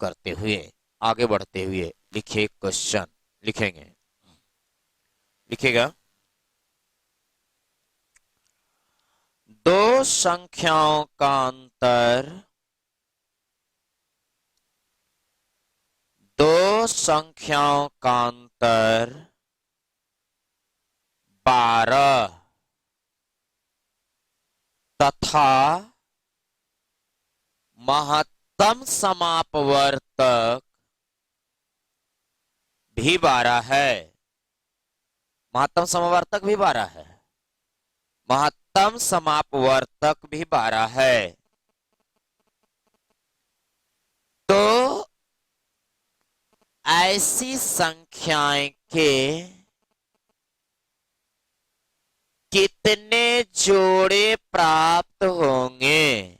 करते हुए आगे बढ़ते हुए लिखिए क्वेश्चन। लिखेंगे, लिखेगा। दो संख्याओं का अंतर, दो संख्याओं का अंतर 12 तथा महत्तम समापवर्तक भी 12 है। महत्तम समावर्तक भी 12 है, महत्तम समापवर्तक भी 12 है। तो ऐसी संख्याएं के कितने जोड़े प्राप्त होंगे?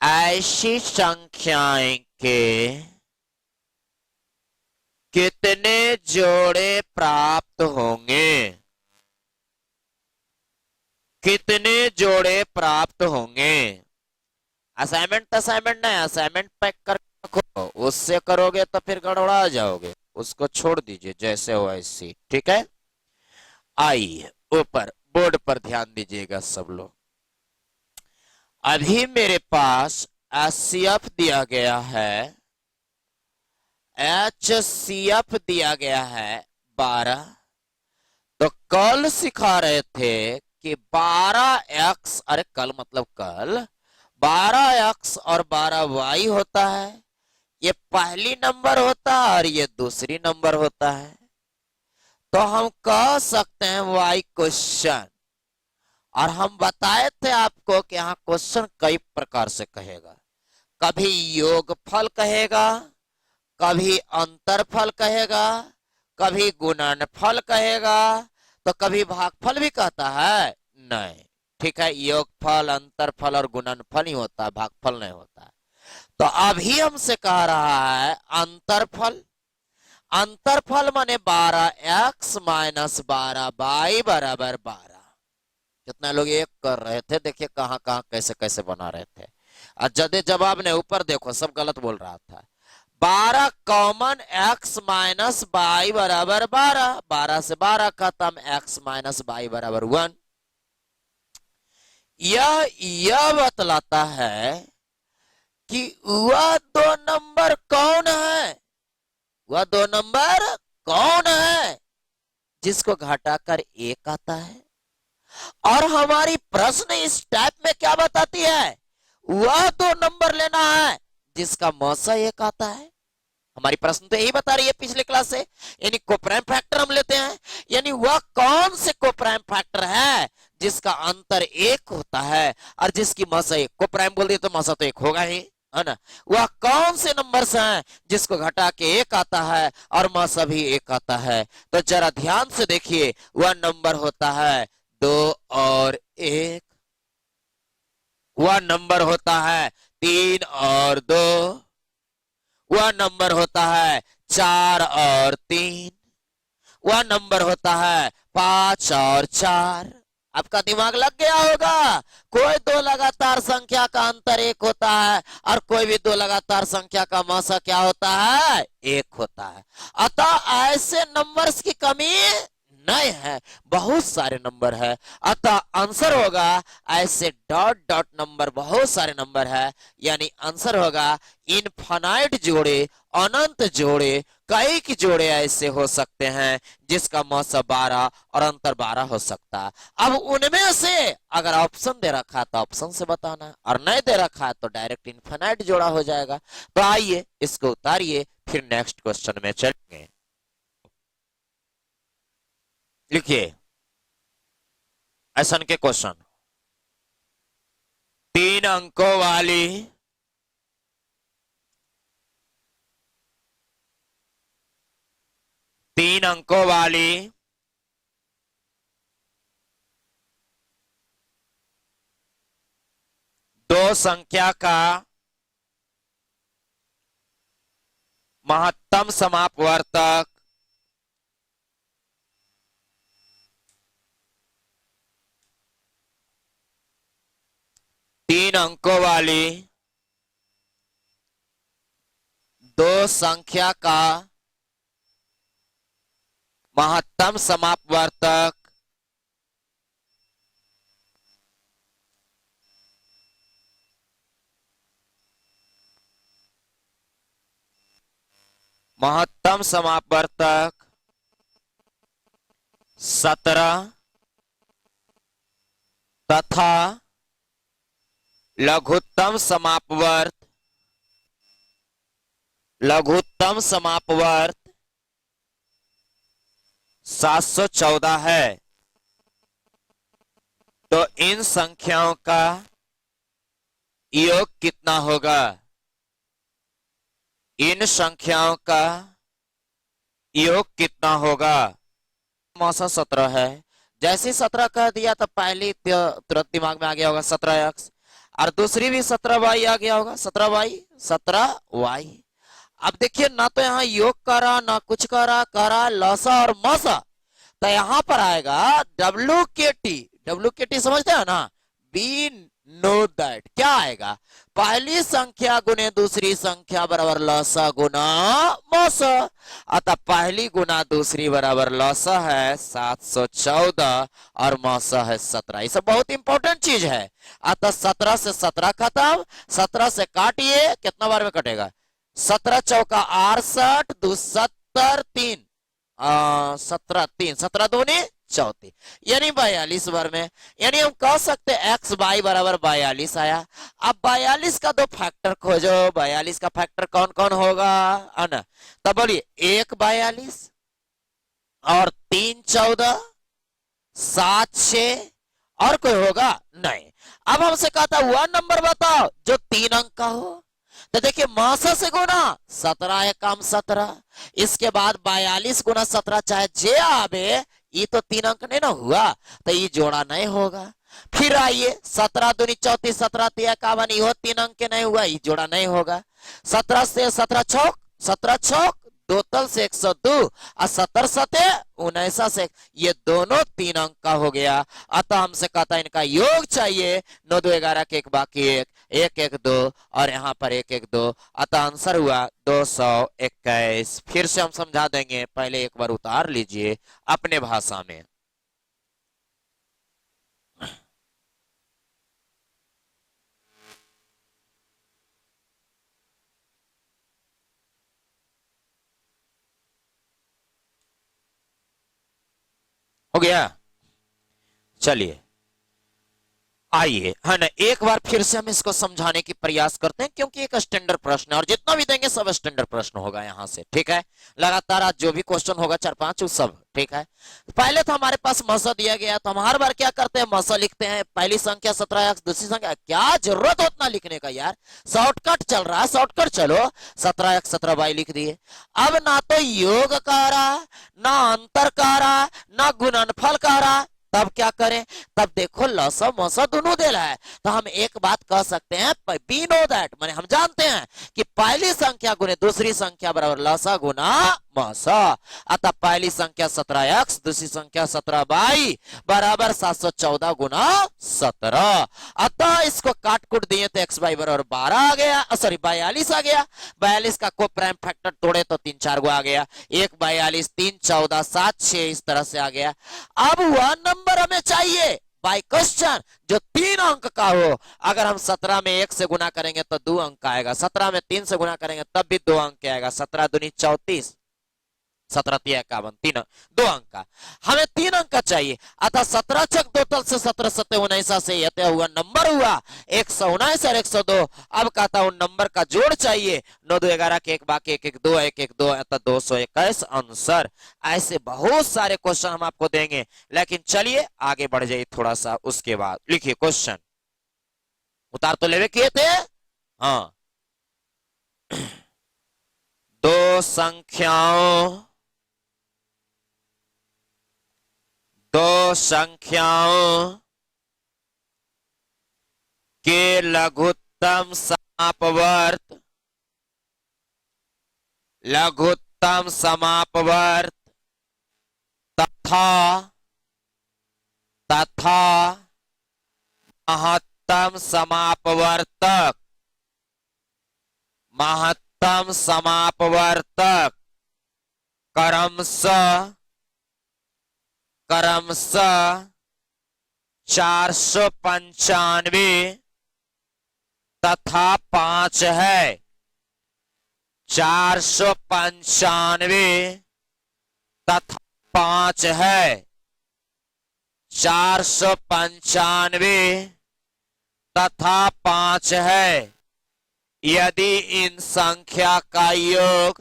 ऐसी संख्याएं के कितने जोड़े प्राप्त होंगे? कितने जोड़े प्राप्त होंगे? असाइनमेंट असाइनमेंट नहीं, असाइनमेंट पैक कर रखो, उससे करोगे तो फिर गड़बड़ा जाओगे, उसको छोड़ दीजिए जैसे हो ऐसी, ठीक है। आइए ऊपर बोर्ड पर ध्यान दीजिएगा सब लोग। अभी मेरे पास एचसीएफ दिया गया है, एचसीएफ दिया गया है 12। तो कल सिखा रहे थे कि 12x, अरे कल मतलब कल, 12x और 12y होता है। ये पहली नंबर होता है और ये दूसरी नंबर होता है। तो हम कह सकते हैं y क्वेश्चन। और हम बताए थे आपको कि यहाँ क्वेश्चन कई प्रकार से कहेगा। कभी योगफल कहेगा, कभी अंतरफल कहेगा, कभी गुणनफल कहेगा, तो कभी भागफल भी कहता है। नहीं, ठीक है, योगफल, अंतरफल और गुणनफल ही होता है, भागफल नहीं होता है। तो अभी हमसे कह रहा है अंतरफल। अंतरफल माने 12x माइनस 12y बराबर 12। कितना लोग एक कर रहे थे, देखिए कहां कहां कैसे कैसे बना रहे थे। और जदे जवाब ने ऊपर देखो सब गलत बोल रहा था। 12 कॉमन x माइनस बाई बराबर 12, 12 से 12 खत्म, x माइनस बाई बराबर 1। यह बतलाता है कि वह दो नंबर कौन है, वह दो नंबर कौन है जिसको घटाकर एक आता है। और हमारी प्रश्न इस टाइप में क्या बताती है, वह दो नंबर लेना है जिसका मौसा एक आता है। हमारी प्रश्न तो यही बता रही है पिछले क्लास से, यानी कोप्राइम फैक्टर हम लेते हैं, यानी वह कौन से कोप्राइम फैक्टर है जिसका अंतर एक होता है और जिसकी मौसा एक। कोप्राइम बोल दिए तो मौसा तो एक होगा ही, है ना। वह कौन से नंबर्स हैं जिसको घटा के एक आता है और मौसा भी एक आता है। तो जरा ध्यान से देखिए, वह नंबर होता है 2 और 1, वह नंबर होता है 3 और 2, वह नंबर होता है 4 और 3, वह नंबर होता है 5 और 4। आपका दिमाग लग गया होगा। कोई दो लगातार संख्या का अंतर एक होता है और कोई भी दो लगातार संख्या का मौसा क्या होता है, एक होता है। अतः ऐसे नंबर्स की कमी नहीं है, बहुत सारे नंबर है। अतः आंसर होगा ऐसे डॉट डॉट नंबर, बहुत सारे नंबर है, यानी आंसर होगा इनफाइनाइट जोड़े, अनंत जोड़े, कई के जोड़े ऐसे हो सकते हैं जिसका मौसा 12 और अंतर 12 हो सकता है। अब उनमें से अगर ऑप्शन दे रखा है तो ऑप्शन से बताना, और नहीं दे रखा है तो डायरेक्ट इनफाइनाइट जोड़ा हो जाएगा। तो आइए इसको उतारिए, फिर नेक्स्ट क्वेश्चन में चलेंगे। लिखिए ऐसा के क्वेश्चन, 3 अंकों वाली 3 अंकों वाली दो संख्या का महत्तम समापवर्तक तीन अंकों वाली दो संख्या का महत्तम समापवर्तक महत्तम समापवर्तक 17 तथा लघुत्तम समापवर्त 714 है। तो इन संख्याओं का योग कितना होगा? इन संख्याओं का योग कितना होगा? मौसा 17 है। जैसे 17 कह दिया तो पहली तुरंत दिमाग में आ गया होगा 17x, और दूसरी भी 17y आ गया होगा, 17y। अब देखिए ना तो यहाँ योग करा ना कुछ करा लसा और मसा, तो यहां पर आएगा WKT समझते हैं ना? बी नो दैट क्या आएगा? पहली संख्या गुने दूसरी संख्या बराबर लसा गुना मसा, अतः पहली गुना दूसरी बराबर लसा है 714 और मसा है 17। ये सब बहुत इंपॉर्टेंट चीज है। अतः 17 से 17 खत्म, 17 से काटिए, कितना बार में कटेगा? 17 चौका 68, 270 3 17 3 17 दूनी 34, यानी 42 बार में। यानी हम कह सकते हैं एक्स बाई बराबर 42 आया। अब 42 का दो फैक्टर खोजो, 42 का फैक्टर कौन कौन होगा है ना? तब बोलिए 1 42 और 3 14 7 6 और कोई होगा नहीं। अब हमसे कहता वह नंबर बताओ जो 3 अंक का हो। तो देखिए मौसा से गुना 17 एकम 17, इसके बाद 42 गुना 17 चाहे जे आवे, ये तो 3 अंक नहीं ना हुआ, तो ये जोड़ा नहीं होगा। फिर आइए 17 दूनी 34, 17 तिया इक्यावन, ये 3 अंक के नहीं हुआ, ये जोड़ा नहीं होगा। 17 से 17 छौक दो तल से 102 और 70 सते 19 से, ये दोनों 3 अंक का हो गया। अतः हमसे कहता है इनका योग चाहिए। 9 2 11 के एक बाकी 1 1 1 2 और यहाँ पर 1 1 2, अतः आंसर हुआ 221। फिर से हम समझा देंगे, पहले एक बार उतार लीजिए अपने भाषा में। हो गया? चलिए आइए है ना, एक बार फिर से हम इसको समझाने की प्रयास करते हैं, क्योंकि एक स्टैंडर्ड प्रश्न है और जितना भी देंगे सब स्टैंडर्ड प्रश्न होगा यहां से। ठीक है, लगातार आज जो भी क्वेश्चन होगा 4-5 सब। ठीक है, पहले तो हमारे पास मसा दिया गया, तो हम हर बार क्या करते हैं? मसा लिखते हैं। पहली संख्या 17x, दूसरी संख्या, क्या जरूरत उतना लिखने का यार? शॉर्टकट चल रहा है, शॉर्टकट चलो। 17x 17y लिख दिए। अब ना तो योग कारा, ना अंतर कारा, ना गुणनफल कारा, तब क्या करें? तब देखो लसा मसा दोनों दे रहा है, तो हम एक बात कह सकते हैं, वी नो दैट, माने हम जानते हैं कि पहली संख्या गुने दूसरी संख्या बराबर लसा गुना मसा। अतः पहली संख्या 17x, दूसरी संख्या 17y बराबर 714 गुना 17। अतः इसको काट कुट दिए तो x y बराबर 12 आ गया, सॉरी 42 आ गया। 42 का को प्राइम फैक्टर तोड़े तो 3 4 गो आ गया, 1 42 3 14 7 6 इस तरह से आ गया। अब वह नंबर हमें चाहिए बाय क्वेश्चन जो 3 अंक का हो। अगर हम 17 में 1 से गुना करेंगे तो 2 अंक आएगा, 17 में 3 से गुना करेंगे तब भी 2 अंक आएगा। 17 दूनी 34, 17 तिया 51, 3 2 अंक का हमें 3 अंक का चाहिए। अतः 17 चक 2 तल से 17 सत्ते 19 से यते हुआ नंबर हुआ 119 और 102। अब कहता हूं नंबर का जोड़ चाहिए। 9 2 11 के एक बाकी 1 1 2 1 1 2, अतः 221 आंसर। ऐसे बहुत सारे क्वेश्चन हम आपको देंगे, लेकिन चलिए आगे बढ़ जाइए थोड़ा सा। उसके बाद लिखिए क्वेश्चन, उतार तो लेवे किए थे। हाँ, दो संख्याओं के लघुत्तम समापवर्त तथा महत्तम महत्तम समापवर्तक क्रमशः क्रमशः 495 तथा 5 है। 495 तथा 5 है। 495 तथा 5 है। यदि इन संख्या का योग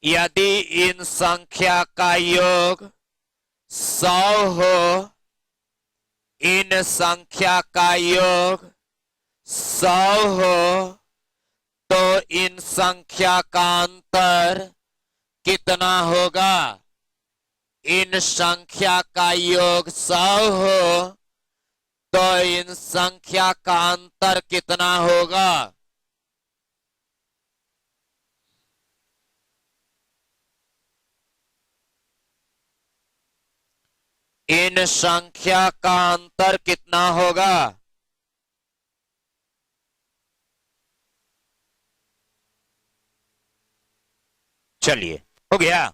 यदि इन संख्या का योग 100 हो, इन संख्या का योग 100 हो, तो इन संख्या का अंतर कितना होगा? इन संख्या का योग 100 हो, तो इन संख्या का अंतर कितना होगा? इन संख्या का अंतर कितना होगा? चलिए, हो गया।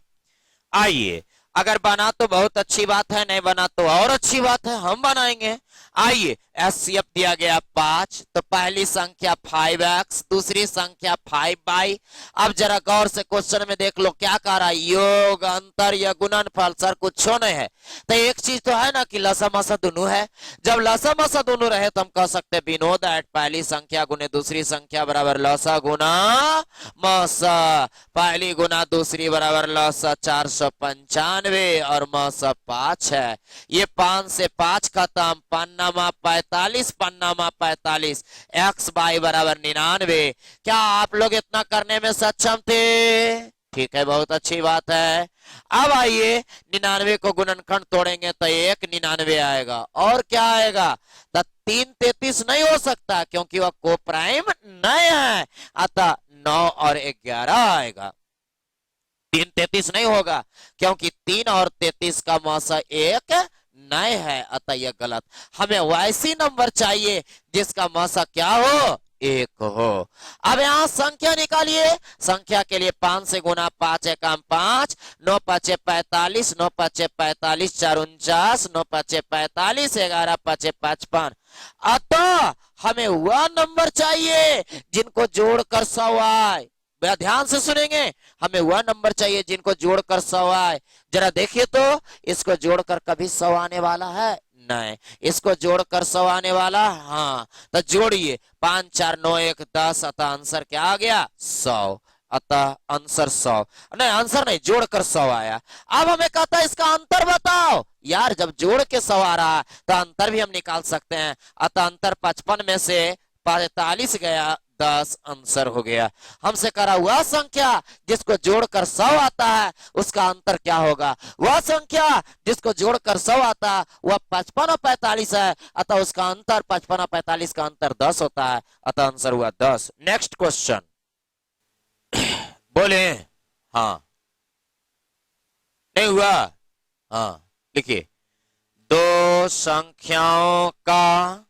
आइए, अगर बना तो बहुत अच्छी बात है, नहीं बना तो और अच्छी बात है, हम बनाएंगे। आइए, एचसीएफ दिया गया 5, तो पहली संख्या 5x, दूसरी संख्या 5y। अब जरा गौर से क्वेश्चन में देख लो क्या कह रहा है, योग, अंतर या गुणनफल। सर कुछ नहीं है, तो एक चीज तो है ना कि लसा मसा दोनों है। जब लसा मसा दोनों रहे तो हम कह सकते हैं बिनो दैट पहली संख्या गुने दूसरी संख्या बराबर लसा गुना मसा। पहली गुना दूसरी बराबर लसा 495 और मसा 5 है। ये 5 से 5 खत्म, पन्नामा 45, पन्नामा 45, एक्स बाई बराबर 99। क्या आप लोग इतना करने में सक्षम थे? ठीक है, बहुत अच्छी बात है। अब आइए 99 को गुणनखंड तोड़ेंगे तो 1 99 आएगा, और क्या आएगा? तो 3 33 नहीं हो सकता क्योंकि वह को प्राइम नहीं है, अतः 9 और 11 आएगा। 3 33 नहीं होगा क्योंकि 3 और 33 का मौसा 1 नहीं है, अतः यह गलत। हमें वैसी नंबर चाहिए जिसका मौसा क्या हो? 1 हो। अब यहां संख्या निकालिए। संख्या के लिए 5 से गुना 5 एकम 5, 9 5 45, 9 5 45, 4 49, 9 5 45, 11 5 55। अतः हमें वह नंबर चाहिए जिनको जोड़कर 100 आए। ध्यान से सुनेंगे, हमें वह नंबर चाहिए जिनको जोड़कर 100 आए। जरा देखिए तो, इसको जोड़कर कभी 100 आने वाला है? नहीं। इसको जोड़कर 100 आने वाला? हाँ। तो जोड़िए, 5 4 9 1 10, अतः आंसर क्या आ गया? 100। अतः आंसर 100 नहीं, आंसर नहीं, जोड़कर 100 आया। अब हमें कहता है इसका अंतर बताओ। यार जब जोड़ के 100 आ रहा है तो अंतर भी हम निकाल सकते हैं। अतः अंतर 55 में से 45 गया, 10 आंसर हो गया। हमसे करा हुआ संख्या जिसको जोड़कर 100 आता है उसका अंतर क्या होगा? वह संख्या जिसको जोड़कर 100 आता है वह 55 और 45 है, अतः उसका अंतर 55 और 45 का अंतर 10 होता है, अतः आंसर हुआ 10। नेक्स्ट क्वेश्चन बोले। हाँ, नहीं हुआ? हाँ, लिखिए। दो संख्याओं का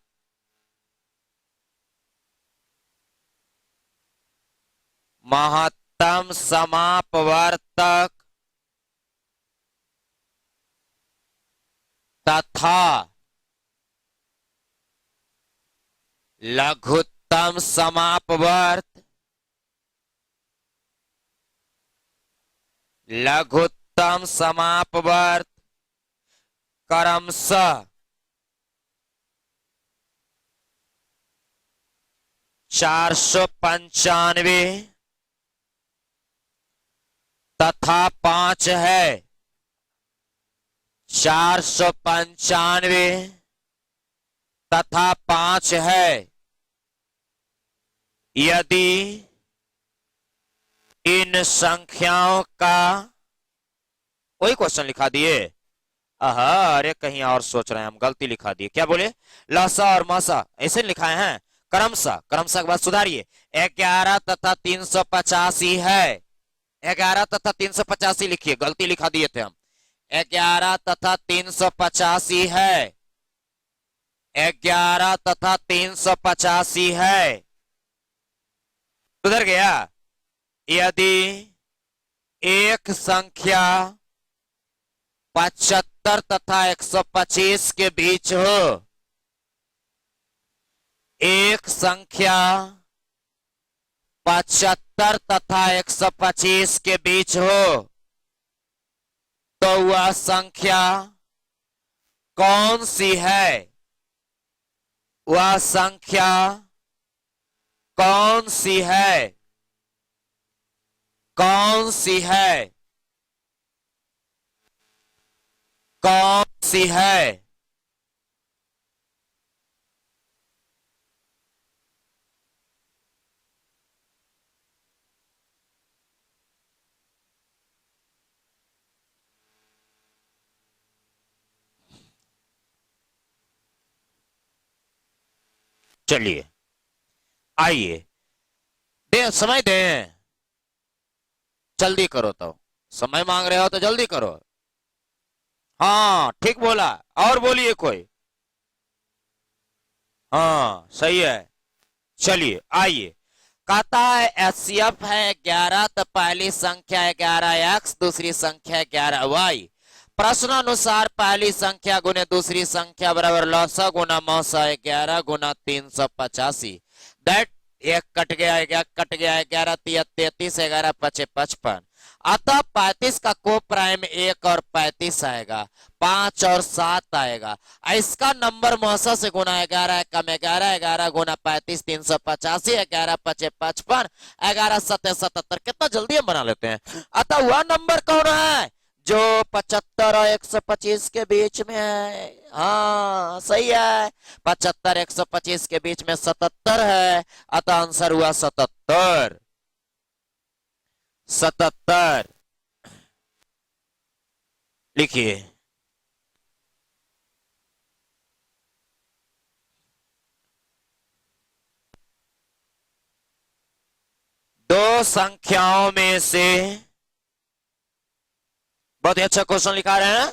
महत्तम समापवर्तक तथा लघुत्तम समापवर्त क्रमशः 495 तथा 5 है। 495 तथा 5 है। यदि इन संख्याओं का, वही क्वेश्चन लिखा दिए। अरे कहीं और सोच रहे हैं हम, गलती लिखा दिए। क्या बोले? लसा और मसा ऐसे लिखाए हैं। क्रमशः, क्रमशः के बाद सुधारिए। 11 तथा 385 है। 11 तथा 385 लिखिए, गलती लिखा दिए थे हम। 11 तथा 385 है। 11 तथा 385 है। उधर गया। यदि एक संख्या 75 तथा 125 के बीच हो, एक संख्या 75 तथा 125 के बीच हो, तो वह संख्या कौन सी है? वह संख्या कौन सी है? कौन सी है? कौन सी है? चलिए आइए, दे समय दें, जल्दी करो। तो समय मांग रहे हो तो जल्दी करो। हाँ ठीक बोला, और बोलिए कोई। हाँ सही है। चलिए आइए, कहता है एचसीएफ है 11, तो पहली संख्या 11x, दूसरी संख्या 11y। प्रश्नानुसार पहली संख्या गुने दूसरी संख्या बराबर लसा गुना मौसा 11 गुना 385। दैट एक कट गया, एक कट गया, 11 33, 11 पचे 55। अतः 35 का को प्राइम 1 और 35 आएगा, 5 और 7 आएगा। इसका नंबर मौसा से गुना 11 कम 11, 11 गुना 35 385, 11 पचे 55, 11 सते 77। कितना जल्दी हम बना लेते हैं। अतः वह नंबर कौन है जो 75 और 125 के बीच में है? हाँ सही है, 75 125 के बीच में 77 है। अतः आंसर हुआ 77। 77 लिखिए। दो संख्याओं में से, बहुत ही अच्छा क्वेश्चन लिखा रहे हैं।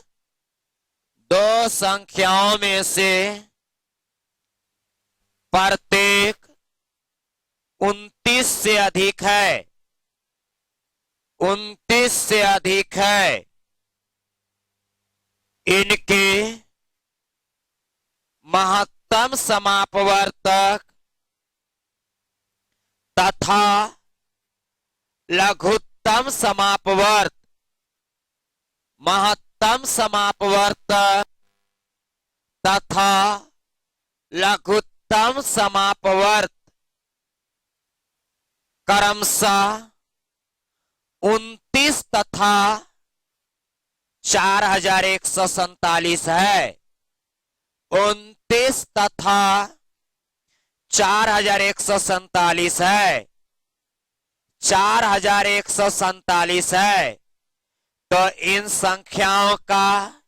दो संख्याओं में से प्रत्येक 29 से अधिक है, 29 से अधिक है। इनके महत्तम समापवर्तक तथा लघुत्तम समापवर्त, महत्तम समापवर्तक तथा लघुत्तम समापवर्त क्रमशः 29 तथा 4147 है। 29 तथा 4147 है, 4147 है। तो इन संख्याओं का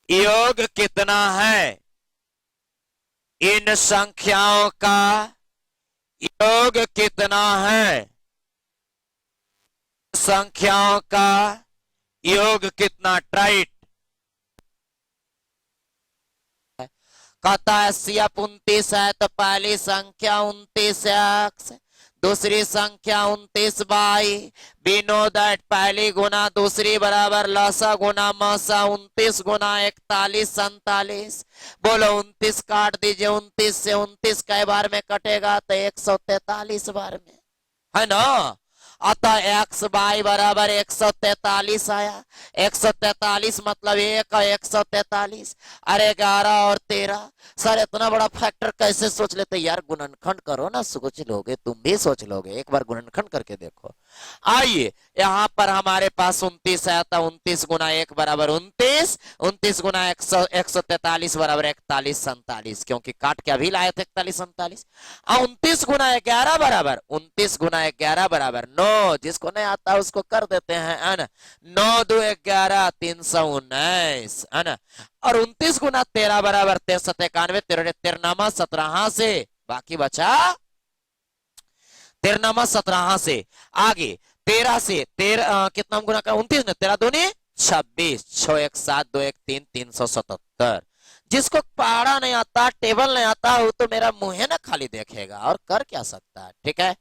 योग कितना है? इन संख्याओं का योग कितना है? संख्याओं का योग कितना? ट्राइट कहता है सीएफ 29 है, तो पहली संख्या 29x, दूसरी संख्या 29y। वी नो दैट पहली गुना दूसरी बराबर लसा गुना मसा 29 गुना 41 47। बोलो 29 काट दीजिए, 29 से 29 कई बार में कटेगा? तो 143 बार में, है ना। अतः एक्स बाई बराबर 143 आया। 143 मतलब 1 और 143। अरे 11 और 13। सर इतना बड़ा फैक्टर कैसे सोच लेते यार? गुणनखंड करो ना, सोच लोगे, तुम भी सोच लोगे। एक बार गुणनखंड करके देखो। आइए, यहाँ पर हमारे पास 29 आया था। 29 गुना 1 बराबर 29, 29 गुना 143 बराबर 41 47, क्योंकि काट के अभी लाए थे 41 47। 29 गुना 11 बराबर 29 गुना 11 बराबर 9। जिसको नहीं आता उसको कर देते हैं, है ना। 9 2 11 319, है ना। और 29 गुना 13 बराबर 63 91, 13 17 से बाकी बचा 13 17 से आगे 13 से 13 कितना गुना का? 29 ने 13 दूनी 26, 6 1 7 2 1 3 377। जिसको पहाड़ा नहीं आता, टेबल नहीं आता, वो तो मेरा मुंह है ना खाली देखेगा और कर क्या सकता है। ठीक है,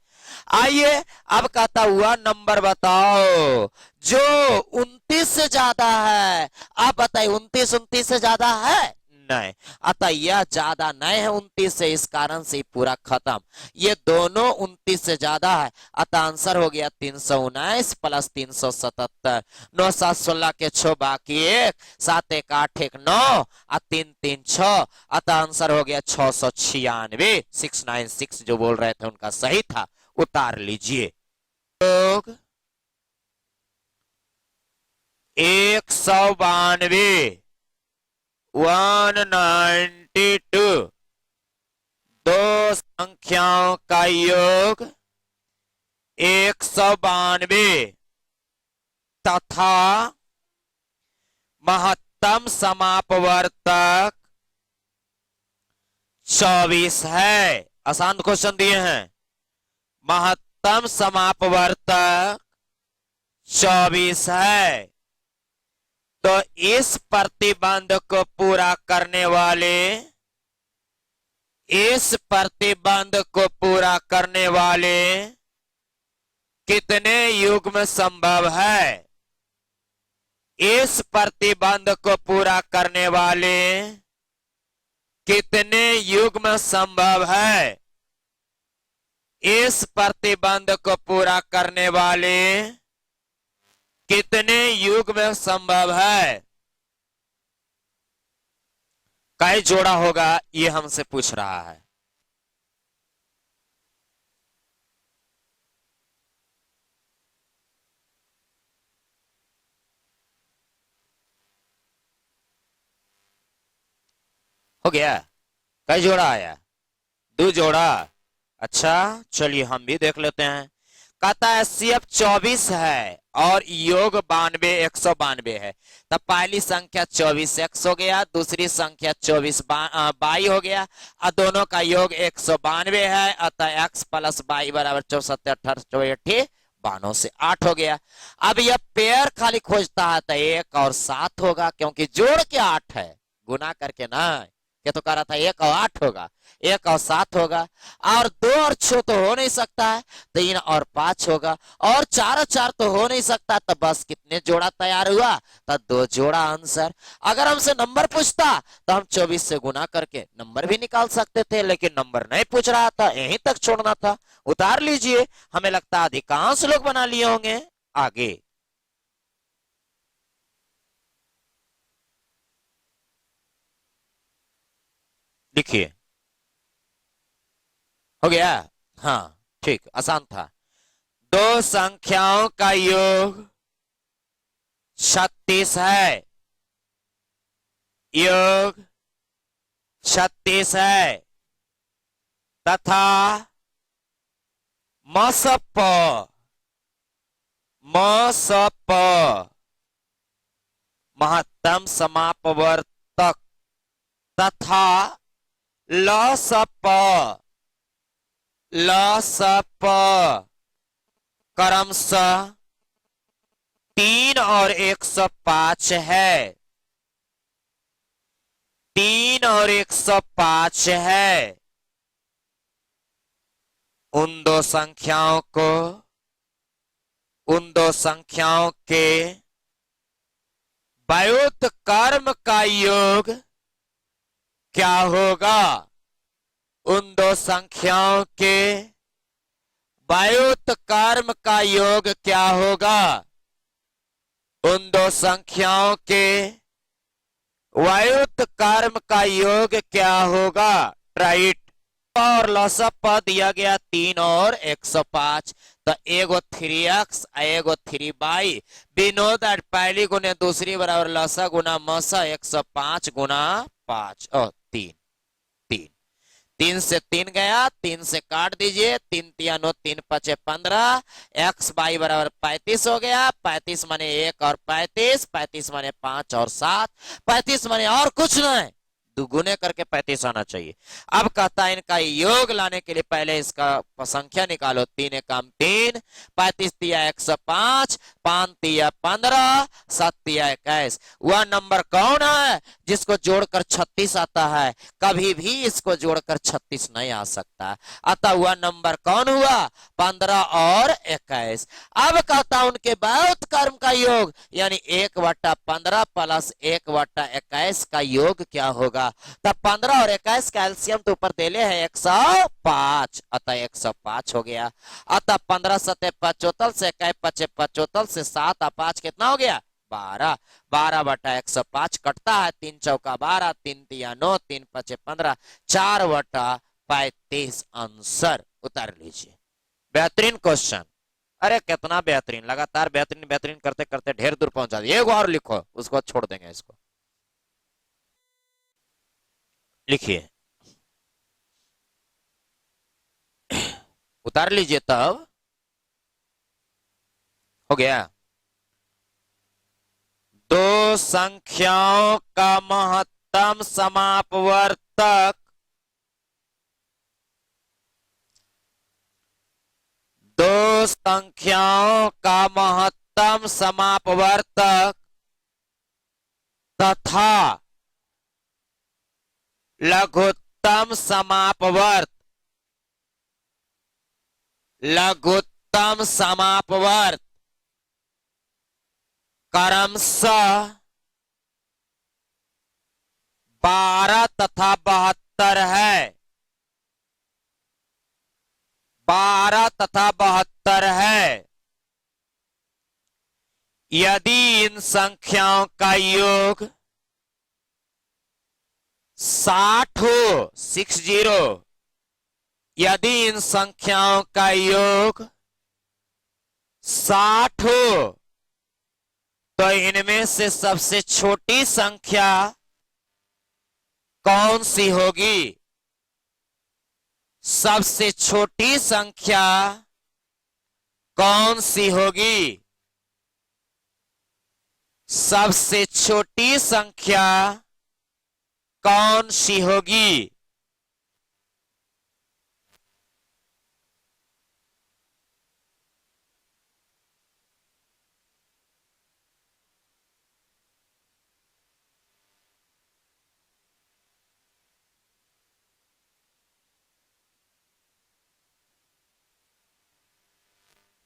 आइए अब कहता हुआ नंबर बताओ जो 29 से ज्यादा है। आप बताइए 29 से ज्यादा है नहीं, अतः यह ज्यादा नहीं है 29 से, इस कारण से पूरा खत्म। ये दोनों 29 से ज्यादा है, अतः आंसर हो गया 319 प्लस 377। 9 7 16 के 6 बाकी 1, 7 1 8 1 9 और 3 3 6, अतः आंसर हो गया 696। 696 जो बोल रहे थे उनका सही था, उतार लीजिए। लोग 192 192 दो संख्याओं का योग 192 तथा महत्तम समापवर्तक 24 है। आसान क्वेश्चन दिए हैं, महत्तम समापवर्तक 24 है, तो इस प्रतिबंध को पूरा करने वाले, इस प्रतिबंध को पूरा करने वाले कितने युग्म संभव है? इस प्रतिबंध को पूरा करने वाले कितने युग्म संभव है? इस प्रतिबंध को पूरा करने वाले कितने युग्म संभव है? कई जोड़ा होगा ये हमसे पूछ रहा है। हो गया, कई जोड़ा आया? 2 जोड़ा। अच्छा चलिए हम भी देख लेते हैं। कहता है CF 24 है और योग 92 192 है, तब पहली संख्या 24 x हो गया, दूसरी संख्या 24 22 हो गया, और दोनों का योग 192 है, अतः x प्लस 22 बराबर 64 18 84 92 से 8 हो गया। अब यह पेयर खाली खोजता है तो 1 और 7 होगा, क्योंकि जोड़ के 8 है, गुना करके ना, क्या तो कह रहा था 1 और 8 होगा, 1 और 7 होगा, और 2 और 6 तो हो नहीं सकता है, 3 और 5 होगा, और 4 और 4 तो हो नहीं सकता, तो बस कितने जोड़ा तैयार हुआ? तो 2 जोड़ा आंसर। अगर हमसे नंबर पूछता तो हम 24 से गुना करके नंबर भी निकाल सकते थे, लेकिन नंबर नहीं पूछ रहा था, यहीं तक छोड़ना था। उतार लीजिए, हमें लगता है अधिकांश लोग बना लिए होंगे। आगे लिखिए। हो गया? हाँ ठीक, आसान था। दो संख्याओं का योग 36 है, योग 36 है, तथा मसप मसप महत्तम समापवर्तक तथा लसप लसप क्रमशः 3 और 105 है, 3 और 105 है। उन दो संख्याओं के व्युत्क्रम कर्म का योग क्या होगा? उन दो संख्याओं के व्युत्क्रम कर्म का योग क्या होगा? उन दो संख्याओं के व्युत्क्रम कर्म का योग क्या होगा? राइट। और लसप दिया गया 3 और 105, तो एगो 3x एगो 3y, विनोद पहली गुने दूसरी बराबर लसा गुना मसा 105 गुना 5 और 3 3 3 से 3 गया, 3 से काट दीजिए, 3 3 9 3 5 15, x y बराबर 35 हो गया। 35 माने 1 और 35, 35 माने 5 और 7, 35 माने और कुछ नहीं, दुगुने करके 35 आना चाहिए। अब कहता है इनका योग लाने के लिए पहले इसका संख्या निकालो। 3 एकम 3, 35 तिया 105, 5 तिया 15, 7 तिया 21। वह नंबर कौन है जिसको जोड़कर 36 आता है, कभी भी इसको जोड़कर 36 नहीं आ सकता। अतः हुआ नंबर कौन हुआ? 15 और 21। अब कहता उनके बहुत कर्म का योग यानी 1/15 प्लस 1/21 का योग क्या होगा? तब 15 और 21 का एलसीएम तो ऊपर देले है 105, अतः 105 हो गया। अतः 15 सते 75 से 21 पचे 75 से 7 और 5 कितना हो गया? 12। 12/105 कटता है, 3 चौका 12, 3 तिया 9, 3 पचे 15, 4/35 आंसर उतार लीजिए। बेहतरीन क्वेश्चन। अरे कितना बेहतरीन, लगातार बेहतरीन बेहतरीन करते करते ढेर दूर पहुंचा दिए। एक और लिखो, उसको छोड़ देंगे। इसको लिखिए, उतार लीजिए। तब हो गया। दो संख्याओं का महत्तम समापवर्तक दो संख्याओं का महत्तम समापवर्तक तथा लघुत्तम समापवर्त क्रमशः 12 तथा 72 है। 12 तथा 72 है। यदि इन संख्याओं का योग 60 हो, 60, यदि इन संख्याओं का योग 60 हो तो इनमें से सबसे छोटी संख्या कौन सी होगी? सबसे छोटी संख्या कौन सी होगी? सबसे छोटी संख्या कौन सी होगी?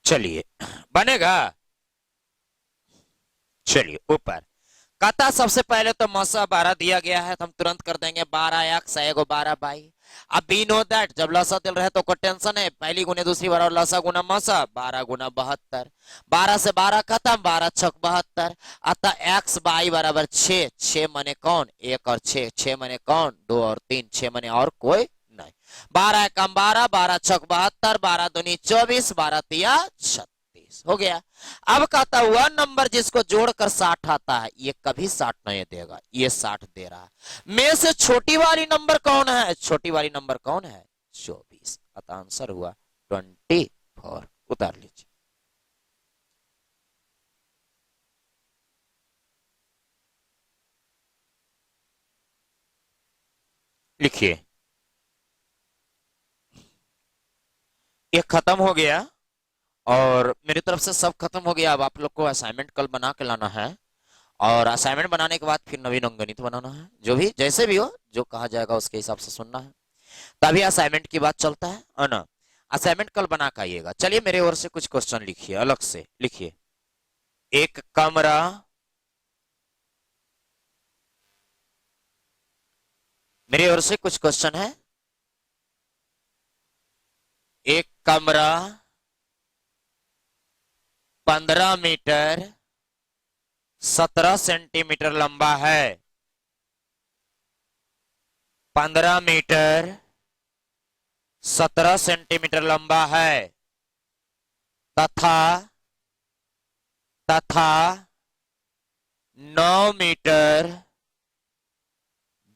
चलिए, बनेगा। चलिए ऊपर कहता सबसे पहले तो मौसा 12 दिया गया है तो हम तुरंत कर देंगे 12x एगो 12 अब बी नो दैट जब लसा दिल रहे तो कोई टेंशन है, पहली गुने दूसरी बार और लसा गुना मौसा 12 गुना 72, 12 से 12 खत्म, 12 छक 72। अतः x बाई बराबर 6, 6 मने कौन? 1 और 6, 6 मने कौन? 2 और 3, 6 मने और कोई नहीं। 12 कम 12, 12 छक 72, 12 दूनी 24, 12 तिया 36 हो गया। अब कहता हुआ नंबर जिसको जोड़कर 60 आता है ये कभी 60 नहीं देगा, ये 60 दे रहा है। में से छोटी वाली नंबर कौन है? छोटी वाली नंबर कौन है? 24। अतः आंसर हुआ 24। उतार लीजिए। लिखिए, ये खत्म हो गया और मेरी तरफ से सब खत्म हो गया। अब आप लोग को असाइनमेंट कल बना के लाना है और असाइनमेंट बनाने के बाद फिर नवीन अंकगणित बनाना है। जो भी जैसे भी हो जो कहा जाएगा उसके हिसाब से सुनना है, तभी असाइनमेंट की बात चलता है ना। असाइनमेंट कल बना के आइएगा। चलिए मेरे ओर से कुछ क्वेश्चन लिखिए, अलग से लिखिए। एक कमरा मेरे ओर से कुछ क्वेश्चन है। एक कमरा 15 मीटर 17 सेंटीमीटर लंबा है। 15 मीटर 17 सेंटीमीटर लंबा है तथा 9 मीटर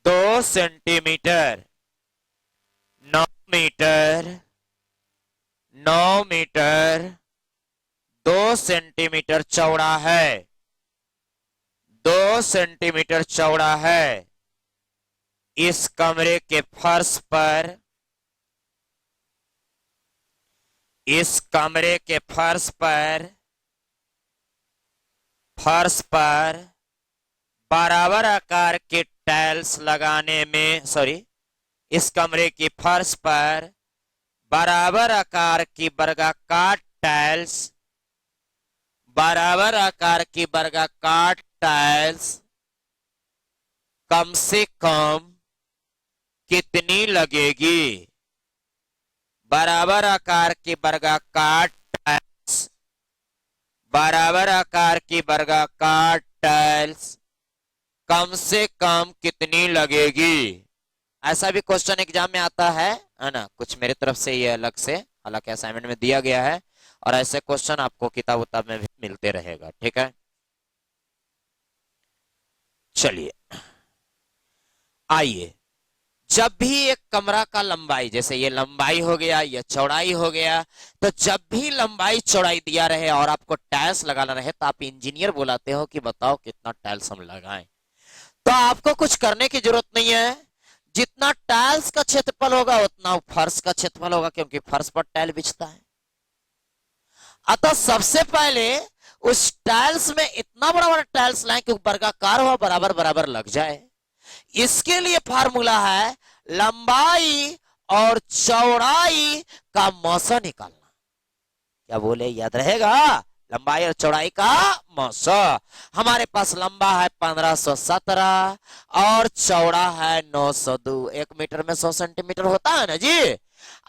2 सेंटीमीटर 9 मीटर 2 सेंटीमीटर चौड़ा है। 2 सेंटीमीटर चौड़ा है। इस कमरे के फर्श पर बराबर आकार के टाइल्स लगाने में, सॉरी, इस कमरे की फर्श पर बराबर आकार की वर्गाकार टाइल्स, बराबर आकार की वर्गाकार टाइल्स कम से कम कितनी लगेगी? बराबर आकार की वर्गाकार टाइल्स, बराबर आकार की वर्गाकार टाइल्स कम से कम कितनी लगेगी? ऐसा भी क्वेश्चन एग्जाम में आता है ना, कुछ मेरे तरफ से ये अलग से, हालांकि असाइनमेंट में दिया गया है, और ऐसे क्वेश्चन आपको किताब उताब में भी मिलते रहेगा। ठीक है, चलिए आइए, जब भी एक कमरा का लंबाई, जैसे ये लंबाई हो गया, ये चौड़ाई हो गया, तो जब भी लंबाई चौड़ाई दिया रहे और आपको टाइल्स लगाना रहे, तो आप इंजीनियर बुलाते हो कि बताओ कितना टाइल्स हम लगाएं। तो आपको कुछ करने की जरूरत नहीं है, जितना टाइल्स का क्षेत्रफल होगा उतना फर्श का क्षेत्रफल होगा, क्योंकि फर्श पर टाइल बिछता है। अतः सबसे पहले उस टाइल्स में इतना बड़ा बड़ा टाइल्स लाएं कि वर्गाकार हो, बराबर बराबर लग जाए। इसके लिए फार्मूला है लंबाई और चौड़ाई का मौसा निकालना। क्या बोले, याद रहेगा? लंबाई और चौड़ाई का मौसा। हमारे पास लंबा है 1517 और चौड़ा है 902। 1 मीटर में 100 सेंटीमीटर होता है ना जी।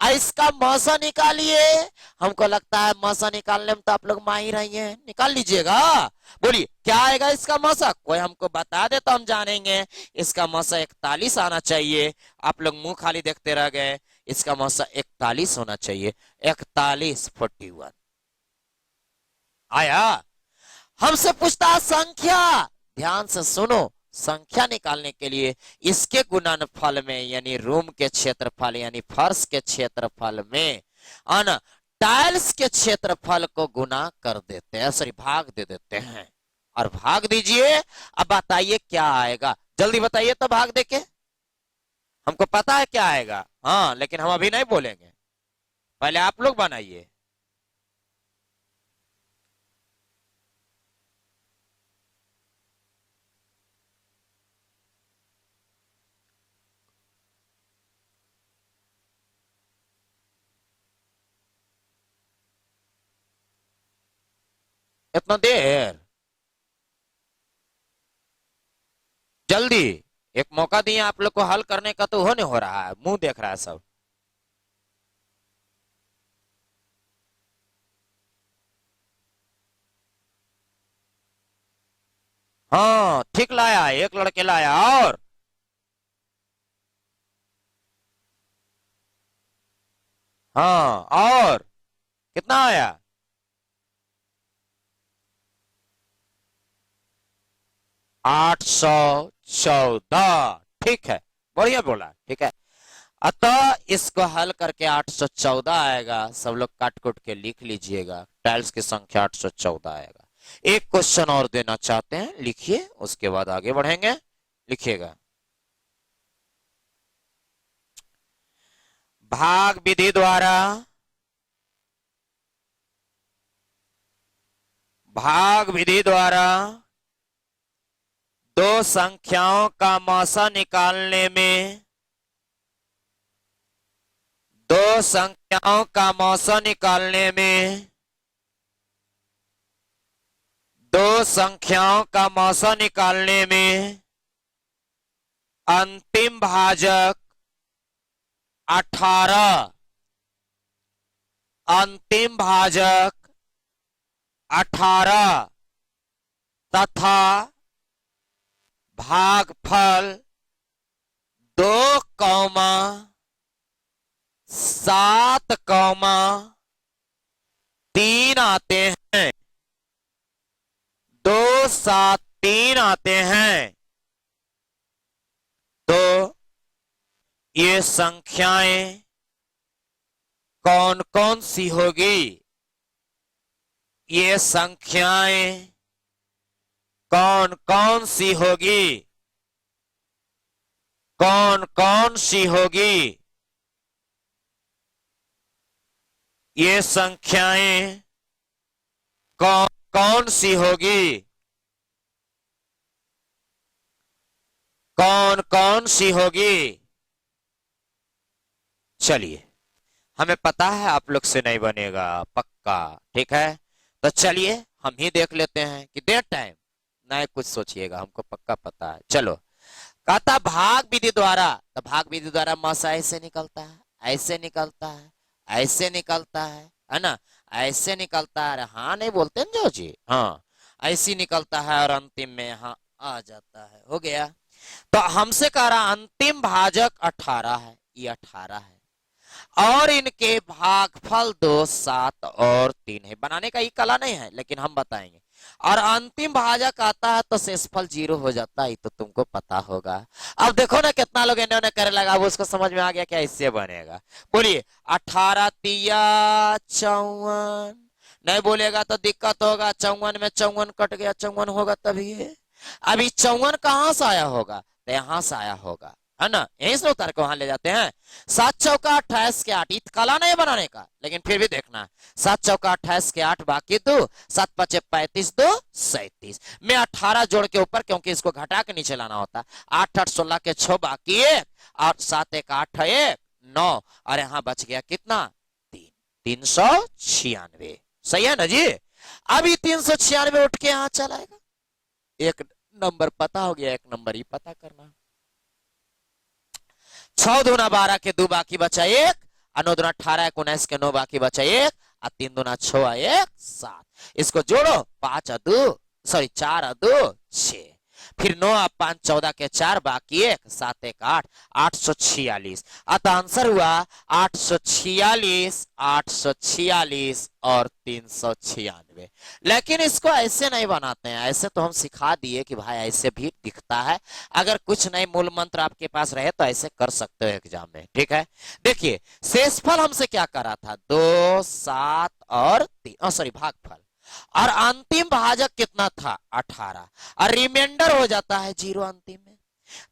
इसका मौसा निकालिए। हमको लगता है मौसा निकालने में तो आप लोग माहिर हैं, निकाल लीजिएगा। बोलिए क्या आएगा इसका मौसा? कोई हमको बता दे तो हम जानेंगे। इसका मौसा 41 आना चाहिए। आप लोग मुंह खाली देखते रह गए। इसका मौसा 41 होना चाहिए। 41 आया। हमसे पूछता है संख्या। ध्यान से सुनो, संख्या निकालने के लिए इसके गुणनफल में, यानी रूम के क्षेत्रफल यानी फर्श के क्षेत्रफल में ना टाइल्स के क्षेत्रफल को गुना कर देते हैं, सॉरी भाग दे देते हैं। और भाग दीजिए। अब बताइए क्या आएगा, जल्दी बताइए तो भाग देके। हमको पता है क्या आएगा, हाँ, लेकिन हम अभी नहीं बोलेंगे, पहले आप लोग बनाइए। इतना देर, जल्दी, एक मौका दिए आप लोग को हल करने का, तो होने हो रहा है, मुंह देख रहा है सब। हाँ ठीक लाया, एक लड़के लाया। और हाँ, और कितना आया? 814। ठीक है, बढ़िया बोला, ठीक है। अतः इसको हल करके 814 आएगा। सब लोग काट कुट के लिख लीजिएगा। टाइल्स की संख्या 814 आएगा। एक क्वेश्चन और देना चाहते हैं, लिखिए, उसके बाद आगे बढ़ेंगे। लिखिएगा, भाग विधि द्वारा, भाग विधि द्वारा दो संख्याओं का मौसा निकालने में, दो संख्याओं का मौसा निकालने में, दो संख्याओं का मौसा निकालने में अंतिम भाजक 18, अंतिम भाजक 18 तथा भागफल 2,7,3 आते हैं। 2,7,3 आते हैं। तो ये संख्याएं कौन कौन सी होगी? ये संख्याएं कौन कौन सी होगी? कौन कौन सी होगी? ये संख्याएं कौन कौन सी होगी? कौन कौन सी होगी? चलिए, हमें पता है आप लोग से नहीं बनेगा पक्का, ठीक है। तो चलिए हम ही देख लेते हैं कि देर टाइम नहीं कुछ सोचिएगा, हमको पक्का पता है। चलो, कहता भाग विधि द्वारा, तो भाग विधि द्वारा मसा ऐसे निकलता है, ऐसे निकलता है, ऐसे निकलता है ना, ऐसे निकलता है। हाँ नहीं बोलते ना जो जी, हाँ ऐसी निकलता है और अंतिम में यहाँ आ जाता है। हो गया। तो हमसे कह रहा अंतिम भाजक 18 है, ये 18 है और इनके भागफल 2, 7 और 3 है। बनाने का ये कला नहीं है लेकिन हम बताएंगे। और अंतिम भाजक आता है तो शेषफल 0 हो जाता है, तो तुमको पता होगा। अब देखो ना कितना लोग इन्होंने करे लगा, वो उसको समझ में आ गया क्या इससे बनेगा। बोलिए 18 तिया 54, नहीं बोलेगा तो दिक्कत होगा। 54 में 54 कट गया, 54 होगा तभी। अभी 54 कहां से आया होगा? तो यहां से आया होगा, है ना, यहीं से उतार के वहां ले जाते हैं। 7 चौका 28 के 8, कला नहीं बनाने का लेकिन फिर भी देखना। 7 चौका 28 के 8 बाकी 2, 7 5 35, 2 37 में 18 जोड़ के ऊपर, क्योंकि इसको घटा के नीचे लाना होता। 8 8 16 के 6 बाकी 1, 8 7 1 8 1 9, और यहां बच गया कितना? 3, 396। सही है ना जी। अभी 396 उठ के यहां चलाएगा। एक नंबर पता हो गया, एक नंबर ही पता करना। 6 दूना 12 के 2 बाकी बचा 1, 9 दूना 18 1 19 के 9 बाकी बचा 1, 3 दूना 6 1 7। इसको जोड़ो, 5 2 सॉरी 4 2 6, फिर 9 5 14 के 4 बाकी 1, 7 1 8, 846। अतः आंसर हुआ 846, 846 और 396। लेकिन इसको ऐसे नहीं बनाते हैं, ऐसे तो हम सिखा दिए कि भाई ऐसे भी दिखता है। अगर कुछ नहीं मूल मंत्र आपके पास रहे तो ऐसे कर सकते हो एग्जाम में, ठीक है। देखिए शेषफल हमसे क्या करा था? 2 7 और 3, सॉरी भागफल। और अंतिम भाजक कितना था? 18, और रिमाइंडर हो जाता है 0 अंतिम में।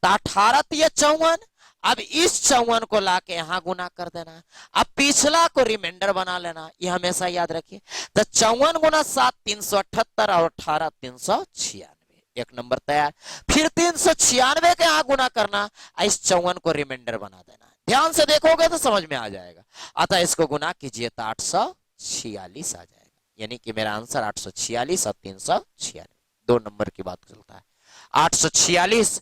तो 18 तो ये 54, अब इस 54 को लाके यहां गुना कर देना, अब पिछला को रिमाइंडर बना लेना, ये हमेशा याद रखिए। तो 54 गुना 7 378 और 18 396, एक नंबर तैयार। फिर 396 के यहां गुना करना, इस 54 को रिमाइंडर बना देना। ध्यान से देखोगे तो समझ में आ जाएगा। अतः इसको गुना कीजिए तो 846 आ जाएगा, यानी कि मेरा आंसर 846 और 396, 2 नंबर की बात चलता है। 846